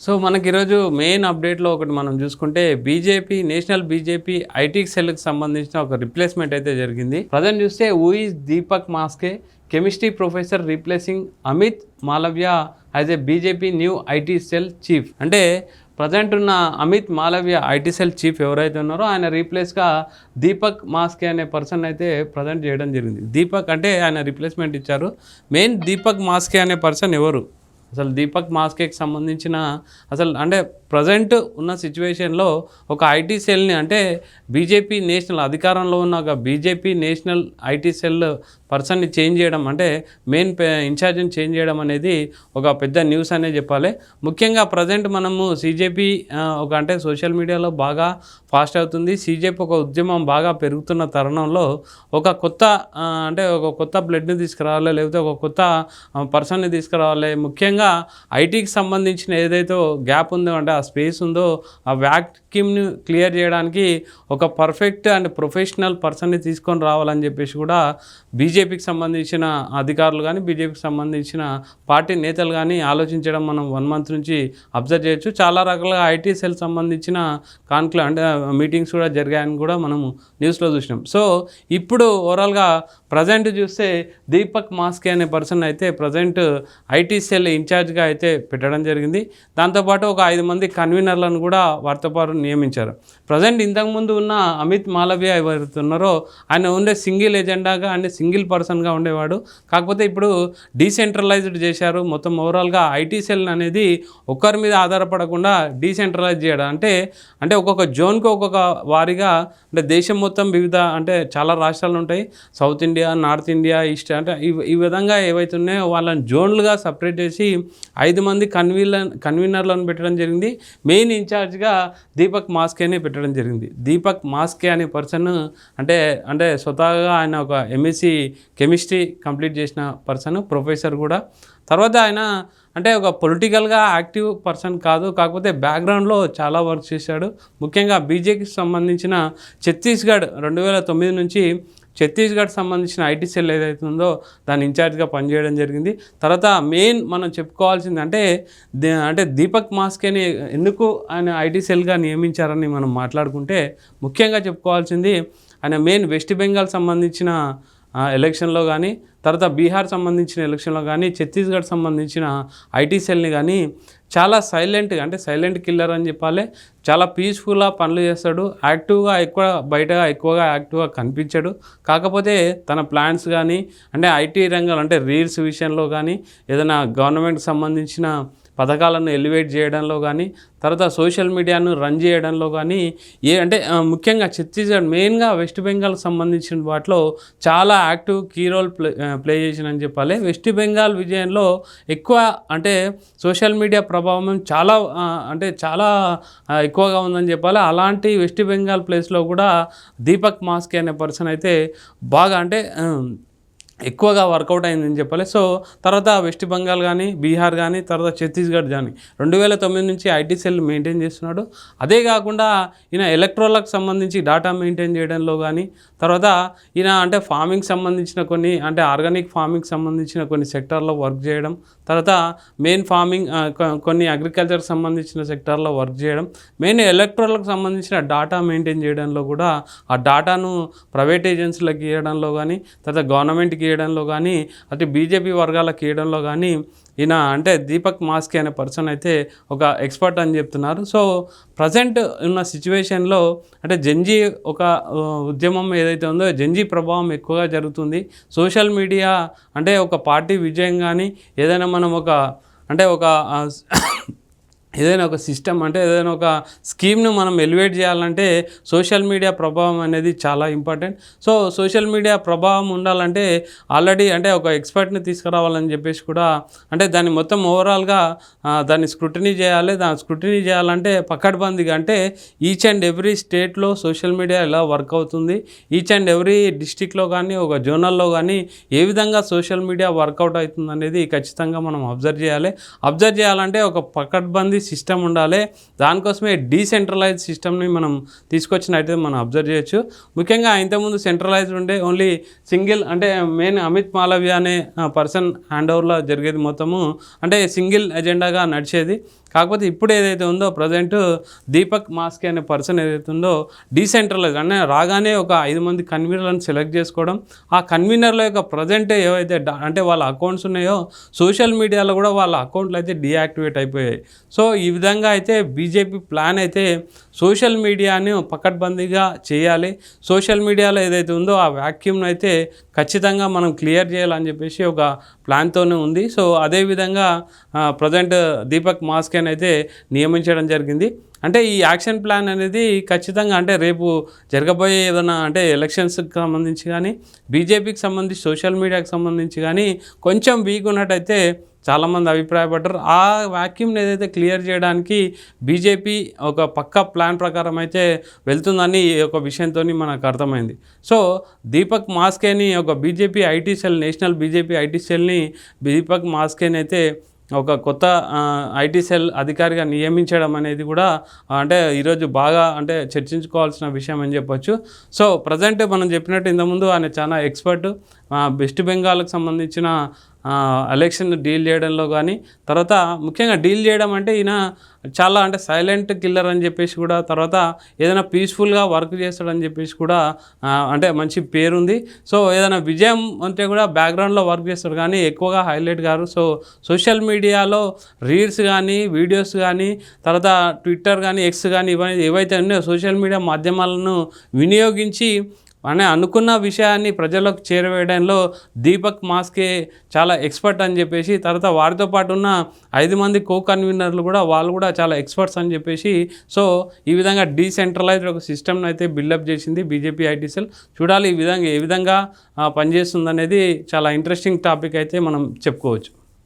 So మనకి ఈరోజు main అప్డేట్లో ఒకటి మనం చూసుకుంటే నేషనల్ బీజేపీ ఐటీ సెల్కి సంబంధించిన ఒక రిప్లేస్మెంట్ అయితే జరిగింది. ప్రజెంట్ చూస్తే who is Deepak Maske chemistry professor replacing Amit Malviya as a BJP new IT cell chief. అంటే ప్రజెంట్ ఉన్న Amit Malviya IT cell chief ఎవరైతే ఉన్నారో ఆయన రీప్లేస్గా దీపక్ మాస్కే అనే పర్సన్ అయితే ప్రజెంట్ చేయడం జరిగింది. దీపక్ అంటే ఆయన రీప్లేస్మెంట్ ఇచ్చారు. మెయిన్ దీపక్ మాస్కే అనే పర్సన్ ఎవరు, అసలు దీపక్ మాస్కేకి సంబంధించిన అంటే ప్రజెంట్ ఉన్న సిచ్యువేషన్లో ఒక ఐటీ సెల్ని అంటే బీజేపీ నేషనల్ అధికారంలో ఉన్న ఒక బీజేపీ నేషనల్ ఐటీ సెల్ పర్సన్ని చేంజ్ చేయడం అంటే మెయిన్ ఇన్ఛార్జ్ని చేంజ్ చేయడం అనేది ఒక పెద్ద న్యూస్ అనే చెప్పాలి. ముఖ్యంగా ప్రజెంట్ మనము సీజేపీ అంటే సోషల్ మీడియాలో బాగా ఫాస్ట్ అవుతుంది. సీజేపీ ఒక ఉద్యమం బాగా పెరుగుతున్న తరుణంలో ఒక కొత్త బ్లడ్ని తీసుకురావాలి, లేకపోతే ఒక కొత్త పర్సన్ని తీసుకురావాలి. ముఖ్యంగా ఐటీకి సంబంధించిన ఏదైతే గ్యాప్ ఉందో అంటే ఆ స్పేస్ ఉందో ఆ వ్యాక్యూమ్ని క్లియర్ చేయడానికి ఒక పర్ఫెక్ట్ అండ్ ప్రొఫెషనల్ పర్సన్ని తీసుకొని రావాలని చెప్పేసి కూడా బీజేపీకి సంబంధించిన అధికారులు కానీ బీజేపీకి సంబంధించిన పార్టీ నేతలు కానీ ఆలోచించడం మనం 1 మంత్ నుంచి అబ్జర్వ్ చేయొచ్చు. చాలా రకాలుగా ఐటీ సెల్ సంబంధించిన మీటింగ్స్ కూడా జరిగాయని కూడా మనము న్యూస్లో చూసినాం. సో ఇప్పుడు ఓవరాల్గా ప్రజెంట్ చూస్తే దీపక్ మాస్కే అనే పర్సన్ అయితే ప్రజెంట్ ఐటీ సెల్ ఇన్ఛార్జ్గా అయితే పెట్టడం జరిగింది. దాంతోపాటు ఒక 5 మంది కన్వీనర్లను కూడా వారితో పాటు నియమించారు. ప్రజెంట్ ఇంతకుముందు ఉన్న అమిత్ మాలవ్య ఎవరైతే ఉన్నారో ఆయన ఉండే సింగిల్ ఎజెండాగా అంటే సింగిల్ పర్సన్గా ఉండేవాడు. కాకపోతే ఇప్పుడు డీసెంట్రలైజ్డ్ చేశారు. మొత్తం ఓవరాల్గా ఐటీ సెల్ అనేది ఒక్కరి మీద ఆధారపడకుండా డీసెంట్రలైజ్ చేయడం అంటే ఒక్కొక్క జోన్కి ఒక్కొక్క వారిగా అంటే దేశం మొత్తం వివిధ అంటే చాలా రాష్ట్రాలు ఉంటాయి. South India, north India, east అంటే ఈ విధంగా ఏవైతే ఉన్నాయో వాళ్ళని జోన్లుగా సపరేట్ చేసి 5 మంది కన్వీనర్లను పెట్టడం జరిగింది. మెయిన్ ఇన్ఛార్జ్గా దీపక్ మాస్కేని పెట్టడం జరిగింది. దీపక్ మాస్కే అనే పర్సన్ అంటే స్వతహాగా ఆయన ఒక ఎంఎస్సి కెమిస్ట్రీ కంప్లీట్ చేసిన పర్సన్, ప్రొఫెసర్ కూడా. తర్వాత ఆయన అంటే ఒక పొలిటికల్గా యాక్టివ్ పర్సన్ కాదు, కాకపోతే బ్యాక్గ్రౌండ్లో చాలా వర్క్ చేశాడు. ముఖ్యంగా బీజేపీకి సంబంధించిన ఛత్తీస్గఢ్ 2009 నుంచి ఛత్తీస్గఢ్ సంబంధించిన ఐటీ సెల్ ఏదైతే ఉందో దాని ఇన్ఛార్జ్గా పనిచేయడం జరిగింది. తర్వాత మెయిన్ మనం చెప్పుకోవాల్సింది అంటే దీపక్ మాస్కేని ఎందుకు ఆయన ఐటీ సెల్గా నియమించారని మనం మాట్లాడుకుంటే ముఖ్యంగా చెప్పుకోవాల్సింది ఆయన మెయిన్ వెస్ట్ బెంగాల్ సంబంధించిన ఎలక్షన్లో కానీ, తర్వాత బీహార్ సంబంధించిన ఎలక్షన్లో కానీ, ఛత్తీస్గఢ్ సంబంధించిన ఐటీ సెల్ని కానీ చాలా సైలెంట్ కిల్లర్ అని చెప్పాలి. చాలా పీస్ఫుల్గా పనులు చేస్తాడు. బయటగా ఎక్కువగా యాక్టివ్గా కనిపించాడు. కాకపోతే తన ప్లాన్స్ కానీ అంటే ఐటీ రంగంలో అంటే రీల్స్ విషయంలో కానీ, ఏదైనా గవర్నమెంట్కి సంబంధించిన పథకాలను ఎలివేట్ చేయడంలో కానీ, తర్వాత సోషల్ మీడియాను రన్ చేయడంలో కానీ ముఖ్యంగా ఛత్తీస్గఢ్ మెయిన్గా వెస్ట్ బెంగాల్కి సంబంధించిన వాటిలో చాలా యాక్టివ్ కీ రోల్ ప్లే చేసిందని చెప్పాలి. వెస్ట్ బెంగాల్ విజయంలో ఎక్కువ సోషల్ మీడియా ప్రభావం చాలా ఎక్కువగా ఉందని చెప్పాలి. అలాంటి వెస్ట్ బెంగాల్ ప్లేస్లో కూడా దీపక్ మాస్కే అనే పర్సన్ అయితే బాగా ఎక్కువగా వర్కౌట్ అయిందని చెప్పాలి. సో తర్వాత వెస్ట్ బెంగాల్ కానీ, బీహార్ కానీ, తర్వాత ఛత్తీస్గఢ్ కానీ 2009 నుంచి ఐటీ సెల్ మెయింటైన్ చేస్తున్నాడు. అదే కాకుండా ఈయన ఎలక్ట్రోలకు సంబంధించి డేటా మెయింటైన్ చేయడంలో కానీ, తర్వాత ఈయన ఫార్మింగ్ సంబంధించిన ఆర్గానిక్ ఫార్మింగ్ సంబంధించిన కొన్ని సెక్టార్లో వర్క్ చేయడం, తర్వాత మెయిన్ ఫార్మింగ్ కొన్ని అగ్రికల్చర్కి సంబంధించిన సెక్టార్లో వర్క్ చేయడం, మెయిన్ ఎలక్ట్రోలకు సంబంధించిన డేటా మెయింటైన్ చేయడంలో కూడా ఆ డేటాను ప్రైవేట్ ఏజెన్సీలకు ఇవ్వడంలో కానీ, తర్వాత గవర్నమెంట్కి ఇవ్వడంలో కానీ, బీజేపీ వర్గాలకు ఇవ్వడంలో కానీ ఈయన దీపక్ మాస్కే అనే పర్సన్ అయితే ఒక ఎక్స్పర్ట్ అని చెప్తున్నారు. సో ప్రజెంట్ ఉన్న సిచ్యువేషన్లో జంజీ ఒక ఉద్యమం ఏదైతే ఉందో జంజీ ప్రభావం ఎక్కువగా జరుగుతుంది. సోషల్ మీడియా ఒక పార్టీ విజయం కానీ ఏదైనా మనం ఏదైనా ఒక సిస్టమ్ ఏదైనా ఒక స్కీమ్ను మనం ఎలివేట్ చేయాలంటే సోషల్ మీడియా ప్రభావం అనేది చాలా ఇంపార్టెంట్. సో సోషల్ మీడియా ప్రభావం ఉండాలంటే ఆల్రెడీ ఒక ఎక్స్పర్ట్ని తీసుకురావాలని చెప్పేసి కూడా దాన్ని మొత్తం ఓవరాల్గా దాన్ని స్క్రూటినీ చేయాలంటే పకడ్బందీగా ఈచ్ అండ్ ఎవ్రీ స్టేట్లో సోషల్ మీడియా ఎలా వర్క్ అవుతుంది, ఈచ్ అండ్ ఎవ్రీ డిస్టిక్లో కానీ ఒక జోనల్లో కానీ ఏ విధంగా సోషల్ మీడియా వర్కౌట్ అవుతుంది అనేది ఖచ్చితంగా మనం అబ్జర్వ్ చేయాలంటే ఒక పకడ్బందీ సిస్టమ్ ఉండాలి. దానికోసమే డీసెంట్రలైజ్ సిస్టమ్ని మనం తీసుకొచ్చినట్టయితే మనం అబ్జర్వ్ చేయొచ్చు. ముఖ్యంగా ఇంతకుముందు సెంట్రలైజ్డ్ ఉండే only single main Amit Malaviya అనే పర్సన్ హ్యాండ్ ఓవర్లో జరిగేది మొత్తము సింగిల్ ఎజెండాగా నడిచేది. కాకపోతే ఇప్పుడు ఏదైతే ఉందో ప్రజెంట్ దీపక్ మాస్కే అనే పర్సన్ ఏదైతే ఉందో డీసెంట్రలైజ్ అంటే రాగానే ఒక 5 మంది కన్వీనర్లను సెలెక్ట్ చేసుకోవడం, ఆ కన్వీనర్ల యొక్క ప్రజెంట్ ఏవైతే అంటే వాళ్ళ అకౌంట్స్ ఉన్నాయో సోషల్ మీడియాలో కూడా వాళ్ళ అకౌంట్లు అయితే డీయాక్టివేట్ అయిపోయాయి. సో ఈ విధంగా అయితే బీజేపీ ప్లాన్ అయితే సోషల్ మీడియాని పకడ్బందీగా చేయాలి, సోషల్ మీడియాలో ఏదైతే ఉందో ఆ వ్యాక్యూమ్ను అయితే ఖచ్చితంగా మనం క్లియర్ చేయాలని చెప్పేసి ఒక ప్లాన్తోనే ఉంది. సో అదేవిధంగా ప్రజెంట్ దీపక్ మాస్కేని అయితే నియమించడం జరిగింది. అంటే ఈ యాక్షన్ ప్లాన్ అనేది ఖచ్చితంగా అంటే రేపు జరగబోయే ఏదైనా అంటే ఎలక్షన్స్కి సంబంధించి కానీ బీజేపీకి సంబంధించి సోషల్ మీడియాకి సంబంధించి కానీ కొంచెం వీక్ ఉన్నట్టయితే చాలామంది అభిప్రాయపడ్డారు. ఆ వ్యాక్యూమ్ని ఏదైతే క్లియర్ చేయడానికి బీజేపీ ఒక పక్కా ప్లాన్ ప్రకారం అయితే వెళ్తుందని ఈ యొక్క విషయంతో మనకు అర్థమైంది. సో దీపక్ మాస్కేని ఒక BJP IT cell national BJP IT సెల్ని దీపక్ మాస్కేని అయితే ఒక కొత్త ఐటీ సెల్ అధికారిగా నియమించడం అనేది కూడా అంటే ఈరోజు బాగా అంటే చర్చించుకోవాల్సిన విషయం అని చెప్పొచ్చు. సో ప్రజెంట్ మనం చెప్పినట్టు ఇంతకుముందు ఆయన చాలా ఎక్స్పర్ట్ వెస్ట్ బెంగాల్కి సంబంధించిన ఎలక్షన్ డీల్ చేయడంలో కానీ, తర్వాత ముఖ్యంగా డీల్ చేయడం అంటే ఈయన చాలా అంటే సైలెంట్ కిల్లర్ అని చెప్పేసి కూడా, తర్వాత ఏదైనా పీస్ఫుల్గా వర్క్ చేస్తాడని చెప్పేసి కూడా అంటే మంచి పేరుంది. సో ఏదైనా విజయం అంటే కూడా బ్యాక్గ్రౌండ్లో వర్క్ చేస్తాడు కానీ ఎక్కువగా హైలైట్ గారు. సో సోషల్ మీడియాలో రీల్స్ కానీ వీడియోస్ కానీ తర్వాత ట్విట్టర్ కానీ ఎక్స్ కానీ ఇవన్నీ ఏవైతే ఉన్నాయో సోషల్ మీడియా మాధ్యమాలను వినియోగించి అనుకున్న విషయాన్ని ప్రజలకు చేరవేయడంలో దీపక్ మాస్కే చాలా ఎక్స్పర్ట్ అని చెప్పేసి, తర్వాత వారితో పాటు ఉన్న 5 మంది కో కన్వీనర్లు కూడా వాళ్ళు కూడా చాలా ఎక్స్పర్ట్స్ అని చెప్పేసి, సో ఈ విధంగా డీసెంట్రలైజ్డ్ ఒక సిస్టమ్ని అయితే బిల్డప్ చేసింది బీజేపీ ఐటీ సెల్. చూడాలి ఈ విధంగా ఏ విధంగా పనిచేస్తుంది అనేది చాలా ఇంట్రెస్టింగ్ టాపిక్ అయితే మనం చెప్పుకోవచ్చు.